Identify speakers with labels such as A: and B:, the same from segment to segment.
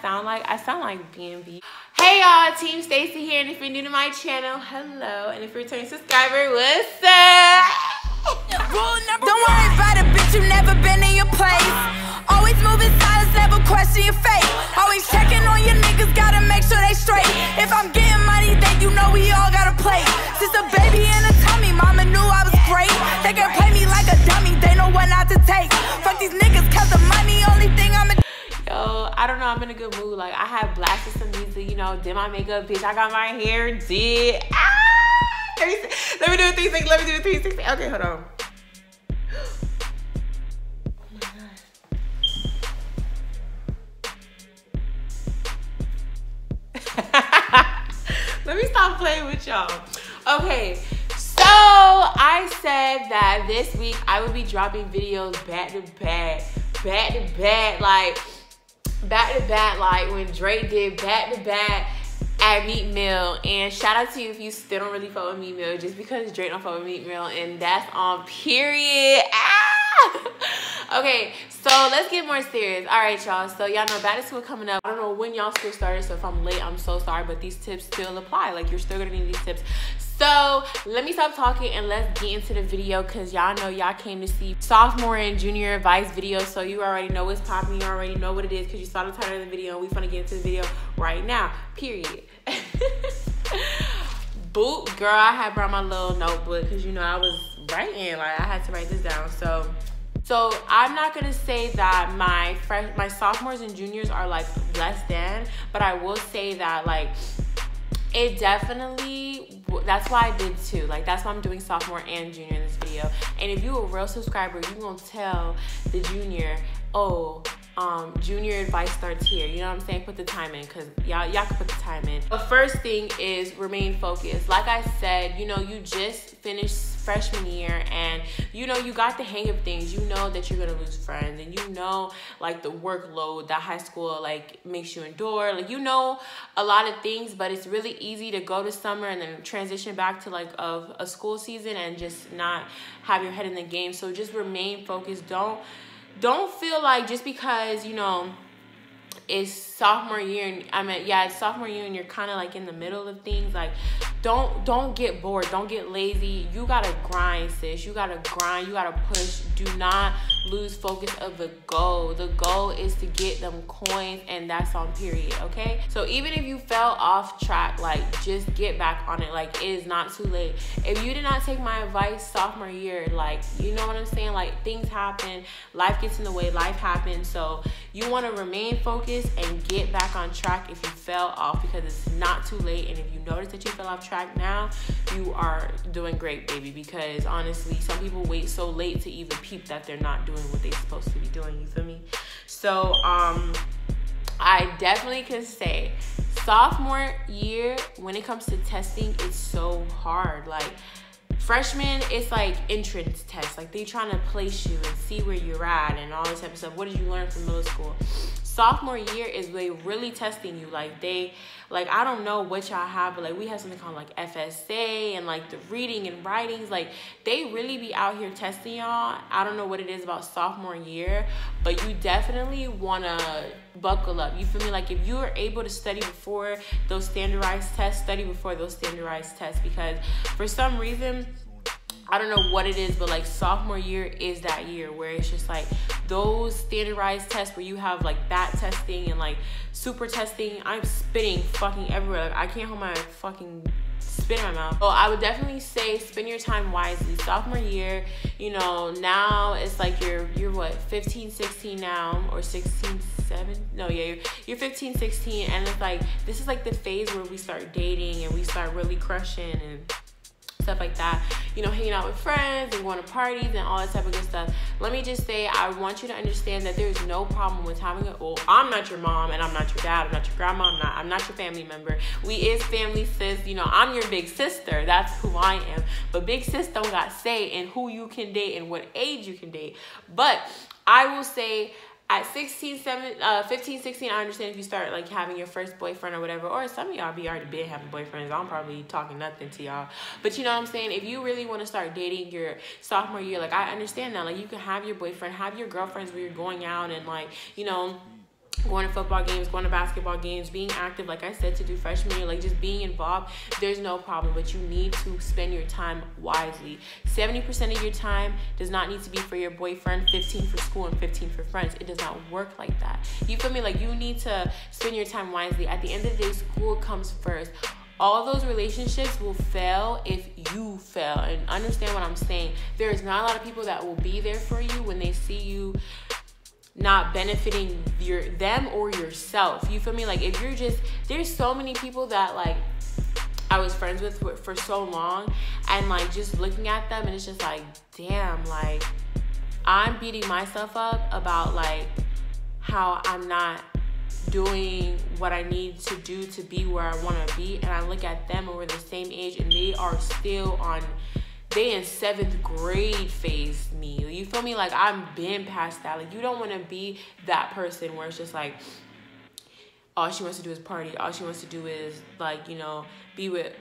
A: sound like? I sound like B&B. Hey y'all, Team Stacie here, and if you're new to my channel, hello. And if you're a returning subscriber, what's up?
B: Don't worry about it, bitch, you never been in your place. Always moving silence, never question your fate. Always checking on your niggas, gotta make sure they straight. If I'm getting money, then you know we all gotta play. Since a baby in a tummy, mama knew I was great. They can play me like a dummy, they know what not to take. Fuck these niggas, cause the money only thing I'm a...
A: Yo, I don't know, I'm in a good mood. Like, I have blasted some music, you know, did my makeup, bitch. I got my hair did. Let me do a 360, let me do a 360. Okay, hold on. Let me stop playing with y'all. Okay, so I said that this week I would be dropping videos back to back, like when Drake did back to back at Meat Mill. And shout out to you if you still don't really fuck with Meat Mill, just because Drake don't fuck with Meat Mill, and that's on period. Okay, so let's get more serious. All right, y'all. So y'all know back to school coming up. I don't know when y'all school started, so if I'm late, I'm so sorry, but these tips still apply. Like, you're still gonna need these tips. So let me stop talking and let's get into the video, because y'all know y'all came to see sophomore and junior advice videos, so you already know what's popping. You already know what it is because you saw the title of the video, and we finna get into the video right now, period. Boot, girl, I had brought my little notebook because, you know, I was writing. Like, I had to write this down. So I'm not gonna say that my sophomores and juniors are like less than, but I will say that, like, it definitely, that's why I did too. Like, that's why I'm doing sophomore and junior in this video. And if you a real subscriber, you gonna tell the junior, oh, junior advice starts here. You know what I'm saying? Put the time in, because y'all can put the time in. The first thing is remain focused. Like I said, you know, you just finished freshman year, and you know, you got the hang of things. You know that you're gonna lose friends, and you know, like, the workload that high school like makes you endure. Like, you know a lot of things, but it's really easy to go to summer and then transition back to like a school season and just not have your head in the game. So just remain focused. Don't feel like just because, you know, it's sophomore year, and it's sophomore year and you're kind of like in the middle of things, like, don't get bored, don't get lazy. You gotta grind, sis. You gotta grind, you gotta push. Do not lose focus of the goal. The goal is to get them coins, and that's on period, okay? So even if you fell off track, like, just get back on it. Like, it is not too late. If you did not take my advice sophomore year, like, you know what I'm saying? Like, things happen, life gets in the way, life happens. So you want to remain focused and get back on track if you fell off, because it's not too late. And if you notice that you fell off track now, you are doing great, baby, because honestly, some people wait so late to even peep that they're not doing what they're supposed to be doing. You feel me? So I definitely can say sophomore year, when it comes to testing, it's so hard. Like, freshman, it's like entrance tests. Like, they trying to place you and see where you're at and all this type of stuff. What did you learn from middle school? Sophomore year is they really testing you. Like, I don't know what y'all have, but like, we have something called like FSA and like the reading and writings. Like, they really be out here testing y'all. I don't know what it is about sophomore year, but you definitely want to buckle up. You feel me? Like, if you are able to study before those standardized tests, study before those standardized tests, because for some reason, I don't know what it is, but like, sophomore year is that year where it's just like those standardized tests where you have like bat testing and like super testing. I'm spitting fucking everywhere. Like, I can't hold my fucking spit in my mouth. So I would definitely say spend your time wisely. Sophomore year, you know, now it's like you're what, 15, 16 now, or 16, 7? No, yeah, you're 15, 16, and it's like, this is like the phase where we start dating and we start really crushing and stuff like that, you know, hanging out with friends and going to parties and all that type of good stuff. Let me just say, I want you to understand that there's no problem with having I'm not your mom, and I'm not your dad, I'm not your grandma, I'm not your family member. We is family, sis. You know, I'm your big sister. That's who I am. But big sis don't got say in who you can date and what age you can date. But I will say, at 15, 16, I understand if you start like having your first boyfriend or whatever, or some of y'all be already been having boyfriends. I'm probably talking nothing to y'all, but you know what I'm saying? If you really want to start dating your sophomore year, like, I understand that. Like, you can have your boyfriend, have your girlfriends where you're going out and like, you know, going to football games, going to basketball games, being active, like I said, to do freshman year, like just being involved, there's no problem. But you need to spend your time wisely. 70% of your time does not need to be for your boyfriend, 15 for school, and 15 for friends. It does not work like that. You feel me? Like, you need to spend your time wisely. At the end of the day, school comes first. All those relationships will fail if you fail. And understand what I'm saying. There is not a lot of people that will be there for you when they see you not benefiting them or yourself. You feel me? Like, if you're just, there's so many people that like I was friends with for so long, and like just looking at them, and it's just like, damn, like I'm beating myself up about like how I'm not doing what I need to do to be where I want to be. And I look at them, and we're the same age, and they are still they in 7th grade phase me. You feel me? Like, I'm been past that. Like, you don't want to be that person where it's just like, all she wants to do is party. All she wants to do is like, you know, be with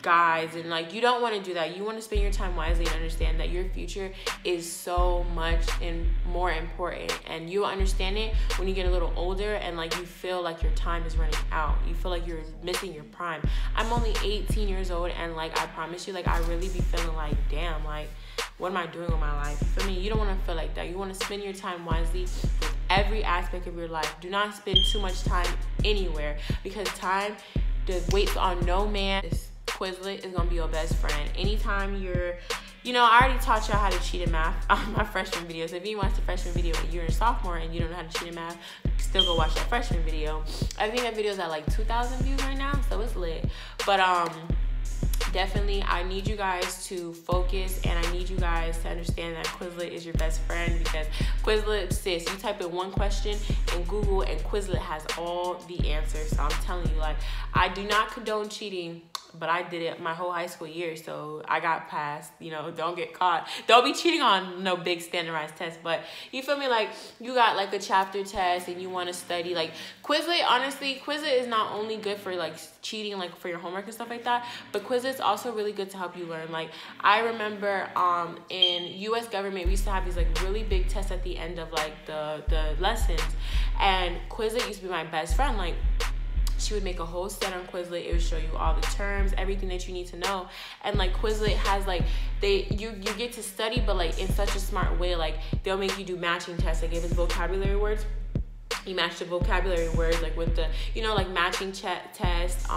A: guys. And like, you don't want to do that. You want to spend your time wisely and understand that your future is so much and more important. And you understand it when you get a little older, and like you feel like your time is running out. You feel like you're missing your prime. I'm only 18 years old, and like I promise you, like I really be feeling like, damn, like what am I doing with my life? For me, you don't want to feel like that. You want to spend your time wisely with every aspect of your life. Do not spend too much time anywhere, because time waits on no man. Quizlet is gonna be your best friend. Anytime you're, you know, I already taught y'all how to cheat in math on my freshman video. So if you watch the freshman video but you're a sophomore and you don't know how to cheat in math, still go watch that freshman video. I think that video's at like 2,000 views right now, so it's lit. But definitely, I need you guys to focus, and I need you guys to understand that Quizlet is your best friend, because Quizlet, sis, you type in one question in Google and Quizlet has all the answers. So I'm telling you, like, I do not condone cheating, but I did it my whole high school year, so I got passed. You know, don't get caught. Don't be cheating on no big standardized test. But you feel me? Like, you got like a chapter test and you want to study. Like, Quizlet, honestly, Quizlet is not only good for like cheating, like for your homework and stuff like that, but Quizlet's also really good to help you learn. Like, I remember in U.S. government, we used to have these like really big tests at the end of like the lessons, and Quizlet used to be my best friend. Like, she would make a whole set on Quizlet. It would show you all the terms, everything that you need to know. And like Quizlet has like, you get to study, but like in such a smart way. Like, they'll make you do matching tests. Like, if it's vocabulary words, you match the vocabulary words like with the, you know, like matching test.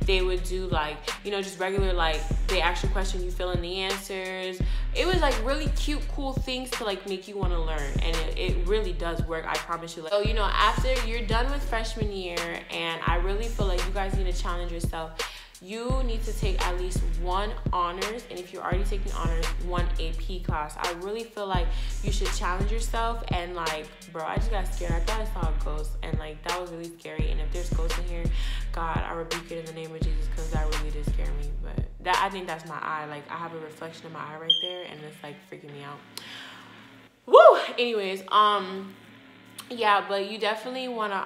A: They would do like, you know, just regular, like they ask you a question, you fill in the answers. It was like really cute, cool things to like make you want to learn, and it really does work, I promise you. So, you know, after you're done with freshman year, and I really feel like you guys need to challenge yourself. You need to take at least one honors, and if you're already taking honors, one AP class. I really feel like you should challenge yourself. And like, bro, I just got scared. I thought I saw a ghost, and like that was really scary. And if there's ghosts in here, God, I rebuke it in the name of Jesus, because that really did scare me. But that, I think that's my eye. Like, I have a reflection in my eye right there, and it's like freaking me out. Woo! Anyways, yeah, but you definitely wanna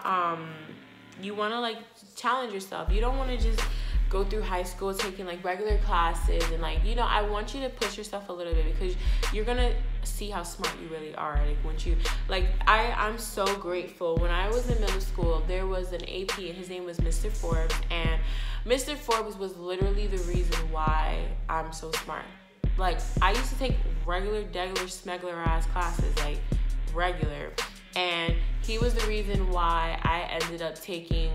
A: like challenge yourself. You don't want to just go through high school taking like regular classes, and like, you know, I want you to push yourself a little bit, because you're gonna see how smart you really are. Like, once you, like, I'm so grateful. When I was in middle school, there was an AP, and his name was Mr. Forbes, and Mr. Forbes was literally the reason why I'm so smart. Like, I used to take regular, smuggler ass classes, like regular, and he was the reason why I ended up taking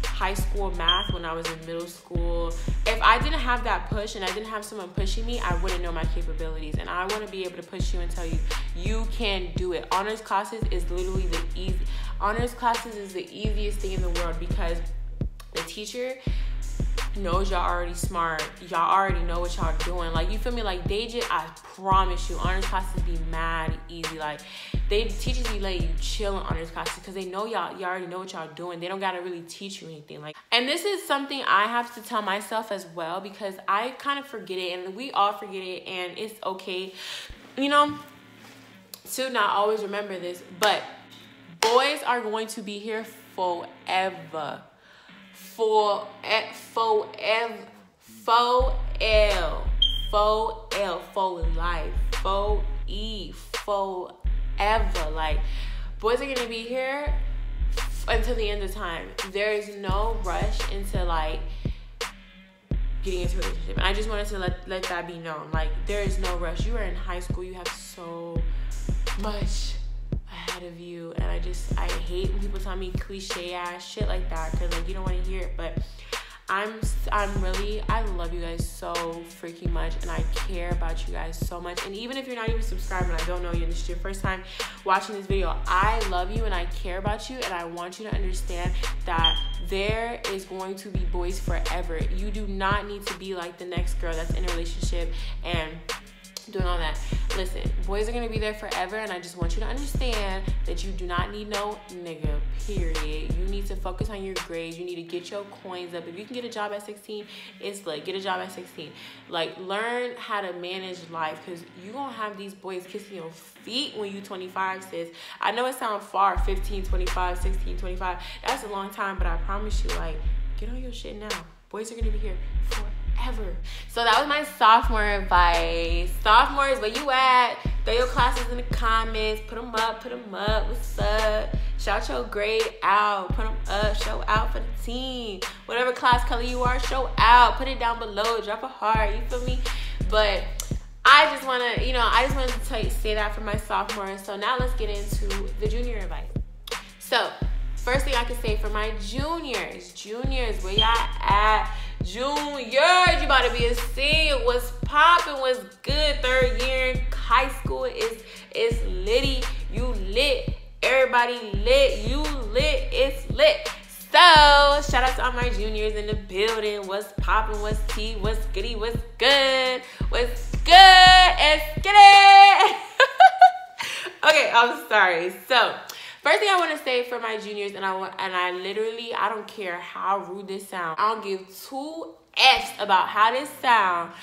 A: high school math when I was in middle school. If I didn't have that push, and I didn't have someone pushing me, I wouldn't know my capabilities. And I want to be able to push you and tell you, you can do it. Honors classes is literally the easiest thing in the world, because the teacher knows y'all already smart. Y'all already know what y'all doing. Like, you feel me? Like, I promise you, honors classes be mad easy. Like, teachers be letting you chill in honors classes, because they know y'all already know what y'all doing. They don't gotta really teach you anything. Like, and this is something I have to tell myself as well, because I kind of forget it, and we all forget it, and it's okay, you know, to not always remember this. But boys are going to be here forever. For life, forever. Like, boys are gonna be here until the end of time. There is no rush into like getting into a relationship. And I just wanted to let that be known. Like, there is no rush. You are in high school. You have so much ahead of you. And I hate when people tell me cliche ass shit like that, because like you don't want to hear it. But I love you guys so freaking much, and I care about you guys so much. And even if you're not even subscribed and I don't know you and this is your first time watching this video, I love you and I care about you, and I want you to understand that there is going to be boys forever. You do not need to be like the next girl that's in a relationship and doing all that. Listen, boys are gonna be there forever, and I just want you to understand that you do not need no nigga, period. You need to focus on your grades. You need to get your coins up. If you can get a job at 16, it's like, get a job at 16. Like, learn how to manage life, because you gonna have these boys kissing your feet when you 25, sis. I know it sounds far, 15, 25, 16, 25. That's a long time, but I promise you, like, get on your shit now. Boys are gonna be here forever. So that was my sophomore advice. Sophomores, where you at? Throw your classes in the comments. Put them up. What's up? Shout your grade out. Put them up. Show out for the team. Whatever class color you are, show out. Put it down below. Drop a heart. You feel me? But I just want to, I just wanted to say that for my sophomore. So now let's get into the junior advice. So first thing I can say for my juniors, where y'all at? Juniors, you about to be a senior. What's poppin'? What's good? Third year in high school is litty. You lit. Everybody lit. You lit. It's lit. So shout out to all my juniors in the building. What's poppin'? What's tea? What's goody? What's good? What's good? Let's get it. Okay, I'm sorry. So first thing I want to say for my juniors, and I don't care how rude this sounds. I don't give two F's about how this sounds.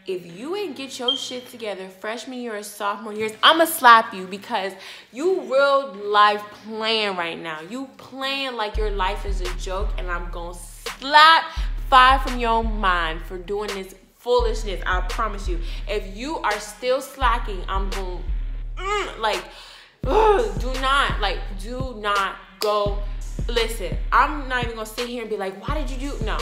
A: If you ain't get your shit together freshman year or sophomore years, I'ma slap you, because you real life playing right now. You playing like your life is a joke, and I'm gonna slap 5 from your mind for doing this foolishness. I promise you. If you are still slacking, I'm gonna do not go. Listen, I'm not even gonna sit here and be like, why did you do? No.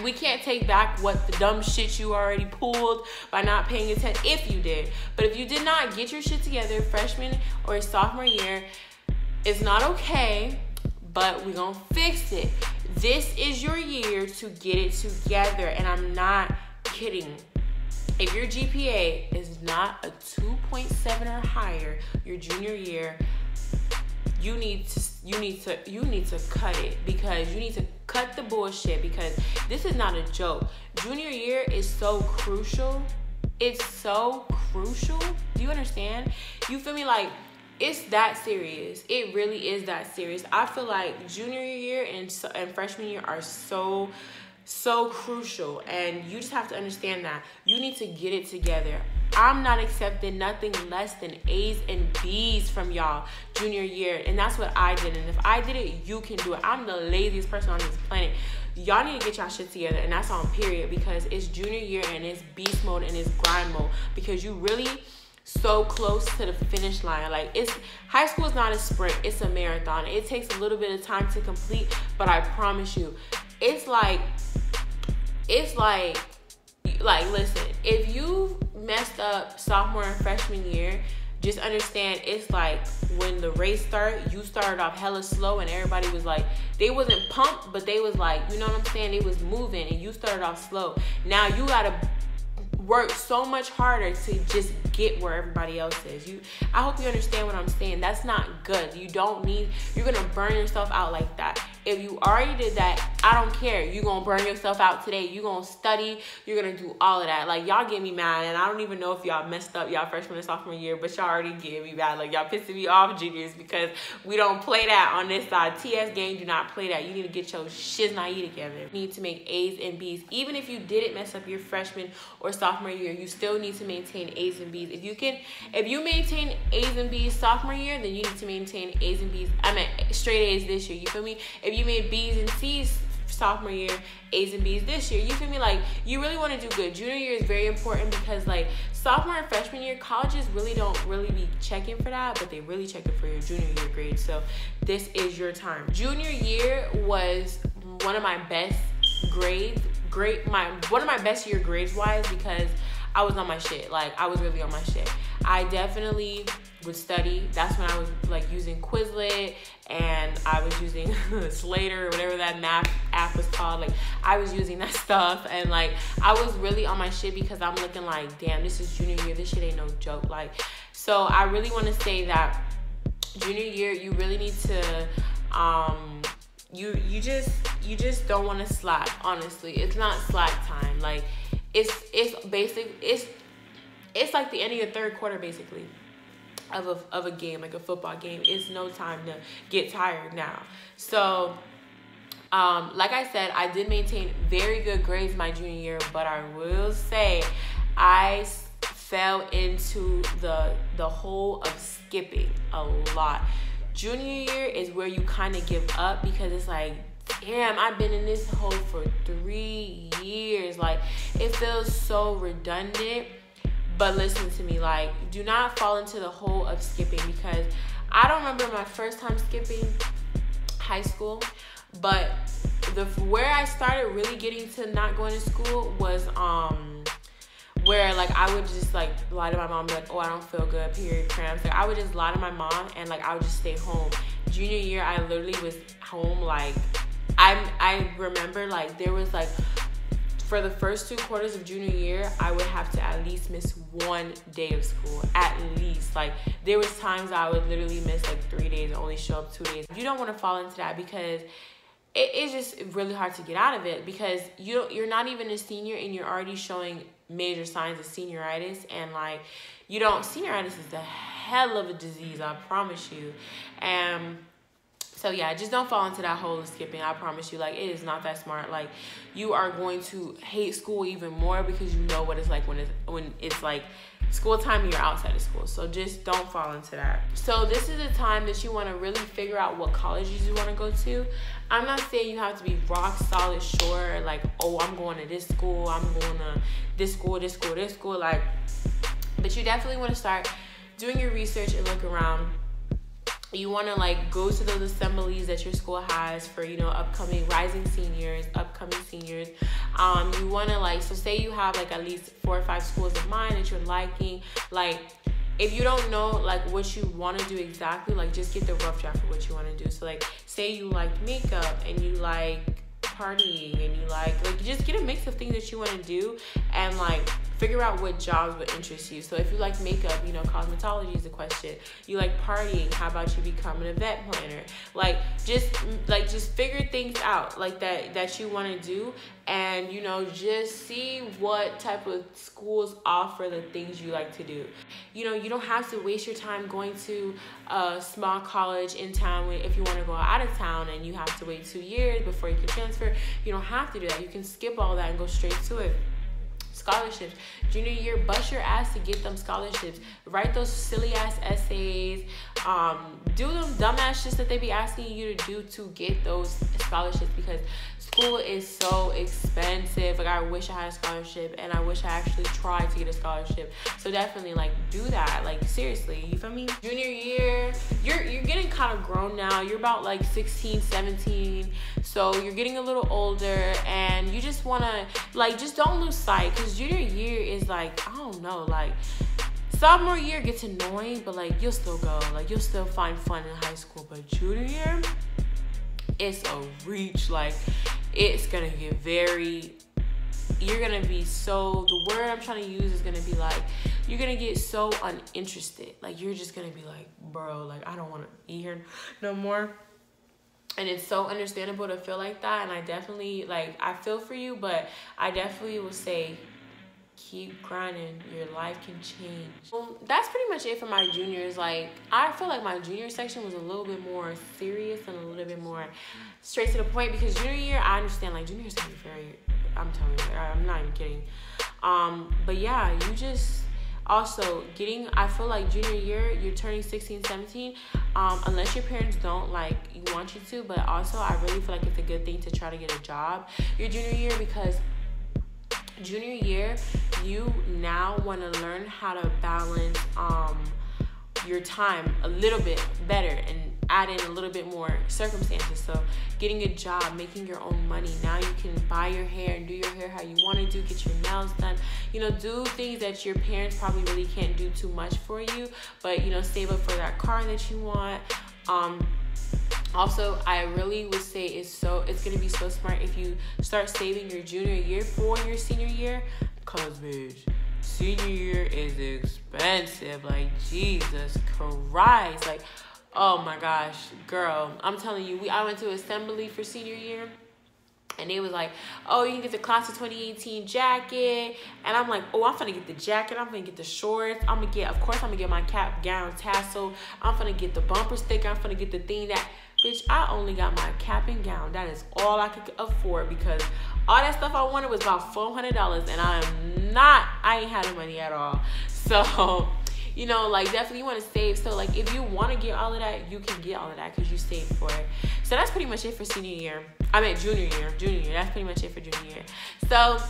A: We can't take back what the dumb shit you already pulled by not paying attention, if you did. But if you did not get your shit together freshman or sophomore year, it's not okay, but we're gonna fix it. This is your year to get it together, and I'm not kidding. If your GPA is not a 2.7 or higher your junior year, you need to cut it, because you need to cut the bullshit, because this is not a joke. Junior year is so crucial. It's so crucial. Do you understand? You feel me? Like, it's that serious. It really is that serious. I feel like junior year and freshman year are so crucial, and you just have to understand that you need to get it together. I'm not accepting nothing less than A's and B's from y'all junior year, and that's what I did. And if I did it, you can do it. I'm the laziest person on this planet. Y'all need to get y'all shit together, and that's on period, because it's junior year and it's beast mode and it's grind mode, because you really so close to the finish line. Like, high school is not a sprint, it's a marathon. It takes a little bit of time to complete, but I promise you, it's like listen, if you messed up sophomore and freshman year, just understand it's like when the race started, you started off hella slow, and everybody was like, they wasn't pumped, but they was like, you know what I'm saying, they was moving, and you started off slow. Now you gotta work so much harder to just get where everybody else is. I hope you understand what I'm saying. That's not good. You're gonna burn yourself out like that. If you already did that, I don't care. You're gonna burn yourself out today. You're gonna study. You're gonna do all of that. Like, y'all get me mad, and I don't even know if y'all messed up y'all freshman and sophomore year, but y'all already get me mad. Like, y'all pissing me off, juniors, because we don't play that on this side. TS game, do not play that. You need to get your shiznai together. You need to make A's and B's. Even if you didn't mess up your freshman or sophomore year, you still need to maintain A's and B's. If you maintain A's and B's sophomore year, then you need to maintain A's and B's. I meant straight A's this year. You feel me? If you made B's and C's sophomore year, A's and B's this year. You feel me? Like, you really want to do good. Junior year is very important because, like, sophomore and freshman year, colleges really don't really be checking for that, but they really checking for your junior year grades. So this is your time. Junior year was one of my best grades, one of my best year grades wise, because I was on my shit. Like, I was really on my shit. I definitely would study. That's when I was like using Quizlet, and I was using Slater, or whatever that math app was called. Like, I was using that stuff, and like, I was really on my shit because I'm looking like, damn, this is junior year. This shit ain't no joke. Like, so I really want to say that junior year, you really need to, you just don't want to slack. Honestly, it's not slack time. Like, it's like the end of your third quarter, basically, of a game, like a football game. It's no time to get tired now. So, like I said, I did maintain very good grades my junior year, but I will say I fell into the hole of skipping a lot. Junior year is where you kind of give up because it's like, damn, I've been in this hole for 3 years. Like, it feels so redundant. But listen to me, like, do not fall into the hole of skipping, because I don't remember my first time skipping high school, but where I started really getting to not going to school was where, like, I would just, like, lie to my mom, be like, oh, I don't feel good, period, cramps. Like, I would just lie to my mom, and, like, I would just stay home. Junior year, I literally was home, like, I remember, like, there was, like, for the first 2 quarters of junior year, I would have to at least miss 1 day of school, at least. Like, there was times I would literally miss, like, 3 days and only show up 2 days. You don't want to fall into that, because it's just really hard to get out of it, because you're not even a senior and you're already showing major signs of senioritis, and like, senioritis is the hell of a disease, I promise you. And so yeah, just don't fall into that hole of skipping. I promise you, like, it is not that smart. Like, you are going to hate school even more because you know what it's like when it's like school time and you're outside of school. So just don't fall into that. So this is the time that you want to really figure out what colleges you want to go to. I'm not saying you have to be rock solid sure, like, oh, I'm going to this school, I'm going to this school, this school, this school, like, but you definitely want to start doing your research and look around. You want to, like, go to those assemblies that your school has for, you know, upcoming seniors. You want to, like, so say you have, like, at least 4 or 5 schools of mine that you're liking. Like, if you don't know, like, what you want to do exactly, like, just get the rough draft of what you want to do. So, like, say you like makeup and you like partying and you like just get a mix of things that you want to do, and like figure out what jobs would interest you. So if you like makeup, you know, cosmetology is a question. You like partying, how about you become an event planner? Just figure things out like that you want to do, and you know, just see what type of schools offer the things you like to do. You know, you don't have to waste your time going to a small college in town if you want to go out of town and you have to wait 2 years before you can transfer. You don't have to do that. You can skip all that and go straight to it. Scholarships. Junior year, bust your ass to get them scholarships. Write those silly ass essays. Do them dumbass shit that they be asking you to do to get those scholarships, because school is so expensive. Like, I wish I had a scholarship, and I wish I actually tried to get a scholarship. So definitely, like, do that. Like, seriously, you feel me? Junior year, you're getting kind of grown now. You're about like 16, 17. So you're getting a little older, and you just want to, like, just don't lose sight, because junior year is like, I don't know, like, sophomore year gets annoying, but like, you'll still go, like, you'll still find fun in high school. But junior year, it's a reach. Like, it's gonna get you're gonna be so, the word I'm trying to use is gonna be like, you're gonna get so uninterested. Like, you're just gonna be like, bro, like, I don't want to be here no more. And it's so understandable to feel like that. And I definitely, like, I feel for you, but I definitely will say, keep grinding. Your life can change. Well, that's pretty much it for my juniors. Like, I feel like my junior section was a little bit more serious and a little bit more straight to the point, because junior year, I understand, like, junior year is gonna be very, I'm telling you, I'm not even kidding. But yeah, you just, Also, I feel like junior year, you're turning 16, 17, unless your parents don't like want you to, but also I really feel like it's a good thing to try to get a job your junior year, because junior year, you now want to learn how to balance your time a little bit better and add in a little bit more circumstances. So getting a job, making your own money. Now you can buy your hair and do your hair how you want to do, get your nails done, you know, do things that your parents probably really can't do too much for you, but, you know, save up for that car that you want. Also, I really would say it's going to be so smart if you start saving your junior year for your senior year, because, bitch, senior year is expensive. Like, Jesus Christ. Like, oh my gosh, girl, I'm telling you, I went to assembly for senior year, and they was like, oh, you can get the class of 2018 jacket. And I'm like, oh, I'm finna get the jacket. I'm finna get the shorts. Of course, I'm gonna get my cap, gown, tassel. I'm finna get the bumper sticker. I'm finna get the thing that, bitch, I only got my cap and gown. That is all I could afford, because all that stuff I wanted was about $400, and I ain't had the money at all. So, you know, like, definitely you want to save. So, like, if you want to get all of that, you can get all of that because you saved for it. So that's pretty much it for senior year. I meant junior year. That's pretty much it for junior year. So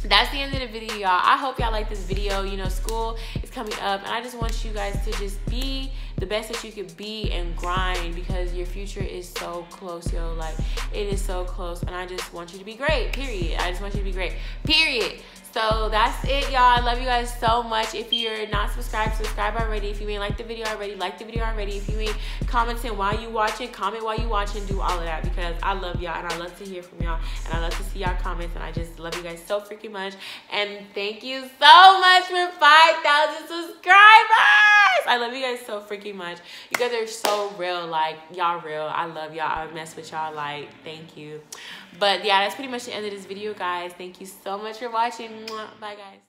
A: that's the end of the video, y'all. I hope y'all like this video. You know, school is coming up, and I just want you guys to just be the best that you could be and grind, because your future is so close, yo. Like, it is so close, and I just want you to be great, period. I just want you to be great, period. So that's it, y'all. I love you guys so much. If you're not subscribed, subscribe already. If you ain't like the video already, like the video already. If you ain't commenting while you watching, comment while you watching. Do all of that, because I love y'all, and I love to hear from y'all, and I love to see y'all comments, and I just love you guys so freaking much. And thank you so much for 5,000 subscribers. I love you guys so freaking much. You guys are so real. Like, y'all real. I love y'all. I mess with y'all. Like, thank you. But yeah, that's pretty much the end of this video, guys. Thank you so much for watching. Bye, guys.